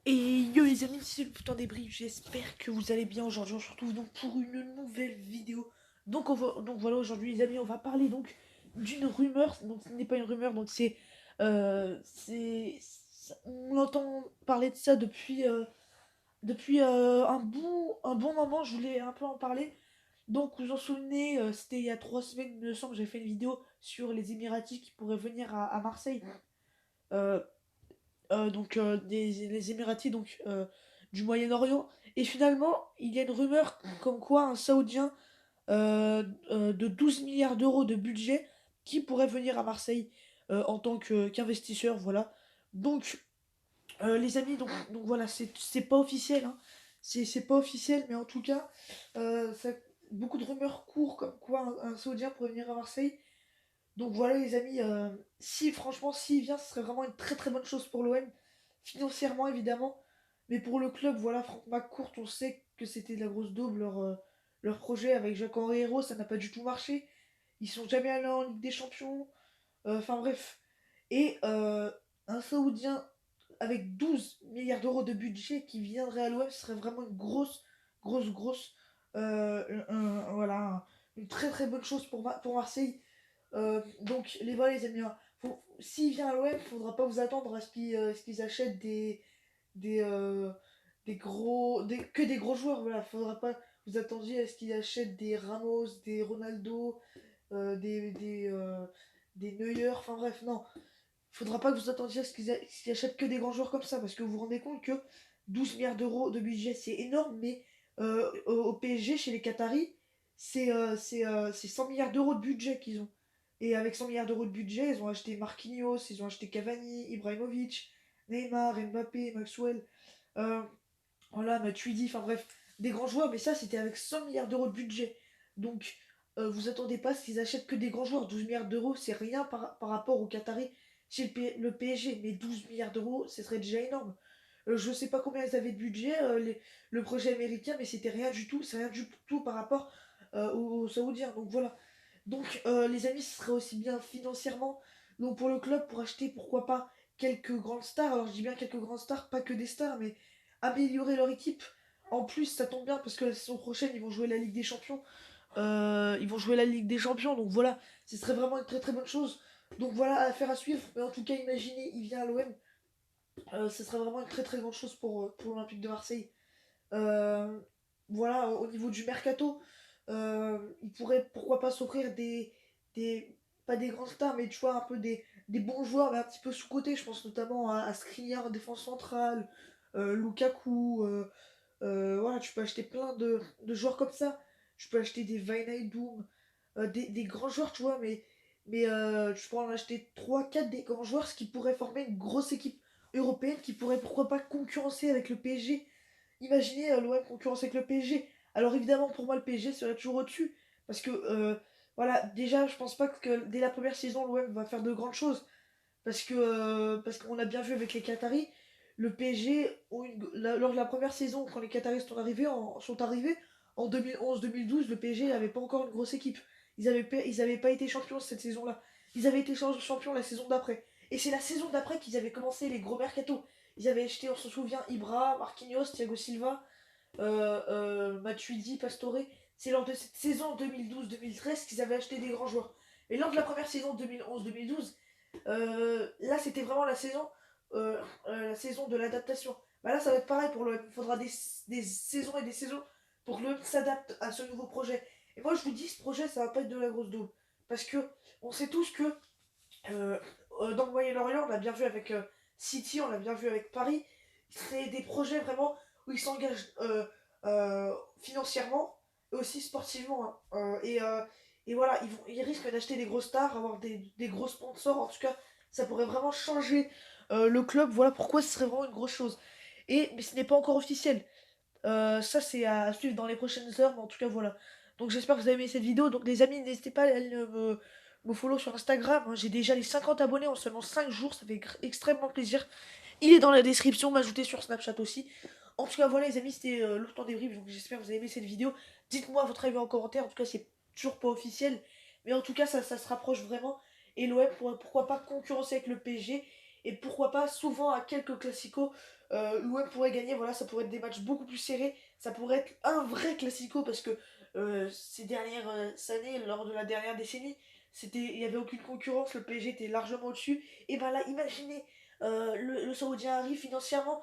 Et yo les amis, c'est le putain des briefs, j'espère que vous allez bien aujourd'hui. On se retrouve donc pour une nouvelle vidéo. Donc voilà, aujourd'hui les amis, on va parler donc d'une rumeur. Donc ce n'est pas une rumeur, donc on entend parler de ça depuis un bon moment. Je voulais un peu en parler. Donc vous vous en souvenez, c'était il y a 3 semaines, il me semble, j'ai fait une vidéo sur les Émiratis qui pourraient venir à Marseille. Euh, les Émiratis du Moyen-Orient. Et finalement, il y a une rumeur comme quoi un Saoudien de 12 milliards d'euros de budget qui pourrait venir à Marseille en tant qu'investisseur, voilà. Donc, les amis, donc voilà, c'est pas officiel, hein. C'est pas officiel, mais en tout cas, ça, beaucoup de rumeurs courent comme quoi un Saoudien pourrait venir à Marseille. Donc voilà les amis, si franchement s'il vient, ce serait vraiment une très très bonne chose pour l'OM, financièrement évidemment, mais pour le club, voilà, Franck McCourt, on sait que c'était de la grosse daube leur projet avec Jacques-Henri Hérault, ça n'a pas du tout marché, ils sont jamais allés en Ligue des Champions, enfin bref. Et un Saoudien avec 12 milliards d'euros de budget qui viendrait à l'OM, ce serait vraiment une grosse, voilà, une très très bonne chose pour Marseille. Donc voilà les amis, hein. S'il vient à l'OM, il faudra pas vous attendre à ce qu'ils achètent des, euh, que des gros joueurs. Voilà, faudra pas vous attendiez à ce qu'ils achètent des Ramos, des Ronaldo, euh, des, des, euh, des Neuer, enfin bref, non. Faudra pas que vous attendiez à ce qu'ils achètent que des grands joueurs comme ça, parce que vous vous rendez compte que 12 milliards d'euros de budget, c'est énorme, mais au PSG, chez les Qataris, c'est 100 milliards d'euros de budget qu'ils ont. Et avec 100 milliards d'euros de budget, ils ont acheté Marquinhos, ils ont acheté Cavani, Ibrahimovic, Neymar, Mbappé, Maxwell, euh, voilà, Matuidi, enfin bref, des grands joueurs, mais ça c'était avec 100 milliards d'euros de budget. Donc vous attendez pas à ce qu'ils achètent que des grands joueurs. 12 milliards d'euros, c'est rien par rapport aux Qataris chez le PSG, mais 12 milliards d'euros, ce serait déjà énorme. Je sais pas combien ils avaient de budget, le projet américain, mais c'était rien du tout, c'est rien du tout par rapport aux Saoudiens. Donc voilà. Donc les amis, ce serait aussi bien financièrement, donc pour le club, pour acheter, pourquoi pas, quelques grandes stars. Alors je dis bien quelques grandes stars, pas que des stars, mais améliorer leur équipe. En plus, ça tombe bien parce que la saison prochaine, ils vont jouer la Ligue des Champions. Ils vont jouer la Ligue des Champions, donc voilà, ce serait vraiment une très très bonne chose. Donc voilà, affaire à suivre. Mais en tout cas, imaginez, il vient à l'OM, ce serait vraiment une très très grande chose pour l'Olympique de Marseille. Euh, voilà, au niveau du mercato, il pourrait pourquoi pas s'offrir des. Pas des grands stars, mais tu vois, un peu des bons joueurs, mais un petit peu sous-côté. Je pense notamment à Skriniar en défense centrale, Lukaku. Voilà, tu peux acheter plein de joueurs comme ça. Tu peux acheter des Wijnaldum, des grands joueurs, tu vois, mais tu pourrais en acheter trois quatre des grands joueurs, ce qui pourrait former une grosse équipe européenne qui pourrait pourquoi pas concurrencer avec le PSG. Imaginez l'OM concurrence avec le PSG. Alors évidemment, pour moi, le PSG serait toujours au-dessus. Parce que, voilà, déjà, je pense pas que dès la première saison, l'OM va faire de grandes choses. Parce qu'on a bien vu avec les Qataris, le PSG, lors de la première saison, quand les Qataris sont arrivés en 2011-2012, le PSG n'avait pas encore une grosse équipe. Ils avaient pas été champions cette saison-là. Ils avaient été champions la saison d'après. Et c'est la saison d'après qu'ils avaient commencé les gros mercatos. Ils avaient acheté, on se souvient, Ibra, Marquinhos, Thiago Silva, Matuidi, Pastore. C'est lors de cette saison 2012-2013 qu'ils avaient acheté des grands joueurs. Et lors de la première saison 2011-2012, là, c'était vraiment la saison de l'adaptation. Bah là, ça va être pareil pour l'OM. Il faudra des saisons et des saisons pour que l'OM s'adapte à ce nouveau projet. Et moi, je vous dis, ce projet, ça va pas être de la grosse daube. Parce que on sait tous que euh, dans le Moyen-Orient, on l'a bien vu avec City, on l'a bien vu avec Paris, c'est des projets vraiment où ils s'engagent financièrement et aussi sportivement, hein. Et voilà, ils risquent d'acheter des grosses stars, avoir des gros sponsors. En tout cas, ça pourrait vraiment changer le club. Voilà pourquoi ce serait vraiment une grosse chose. Mais ce n'est pas encore officiel. Ça, c'est à suivre dans les prochaines heures. Mais en tout cas, voilà. Donc, j'espère que vous avez aimé cette vidéo. Donc, les amis, n'hésitez pas à aller me follow sur Instagram, hein. J'ai déjà les 50 abonnés en seulement 5 jours. Ça fait extrêmement plaisir. Il est dans la description. M'ajouter sur Snapchat aussi. En tout cas, voilà, les amis, c'était le temps des briefs. Donc, j'espère que vous avez aimé cette vidéo. Dites-moi votre avis en commentaire. En tout cas, c'est toujours pas officiel. Mais en tout cas, ça se rapproche vraiment. Et l'OM pourrait pourquoi pas concurrencer avec le PSG. Et pourquoi pas, souvent à quelques classicos, l'OM pourrait gagner. Voilà, ça pourrait être des matchs beaucoup plus serrés. Ça pourrait être un vrai classico parce que ces dernières années, lors de la dernière décennie, il n'y avait aucune concurrence. Le PSG était largement au-dessus. Et ben là, imaginez, le Saoudien arrive financièrement.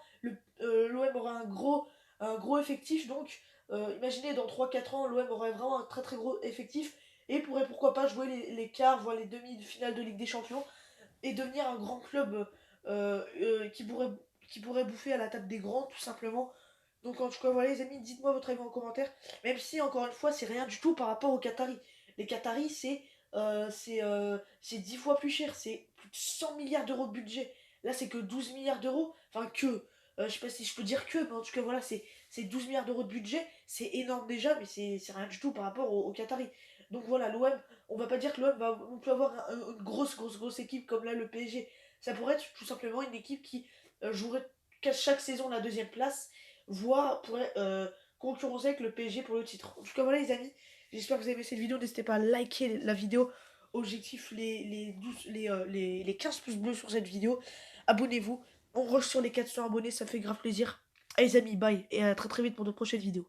L'OM aura un gros effectif. Donc, imaginez dans 3 4 ans, l'OM aurait vraiment un très très gros effectif et pourrait pourquoi pas jouer les quarts, voire les demi-finales de Ligue des Champions et devenir un grand club qui pourrait bouffer à la table des grands, tout simplement. Donc en tout cas, voilà les amis, dites-moi votre avis en commentaire. Même si, encore une fois, c'est rien du tout par rapport aux Qataris. Les Qataris, c'est 10 fois plus cher, c'est plus de 100 milliards d'euros de budget. Là, c'est que 12 milliards d'euros. Enfin, je sais pas si je peux dire que, mais en tout cas, voilà, c'est 12 milliards d'euros de budget. C'est énorme déjà, mais c'est rien du tout par rapport aux Qataris. Donc voilà, l'OM, on va pas dire que l'OM va non plus avoir une grosse équipe comme là le PSG. Ça pourrait être tout simplement une équipe qui jouerait chaque saison la deuxième place, voire pourrait concurrencer avec le PSG pour le titre. En tout cas, voilà les amis, j'espère que vous avez aimé cette vidéo. N'hésitez pas à liker la vidéo. Objectif les 15 pouces bleus sur cette vidéo. Abonnez-vous. On rush sur les 400 abonnés, ça fait grave plaisir. Allez les amis, bye et à très très vite pour de prochaines vidéos.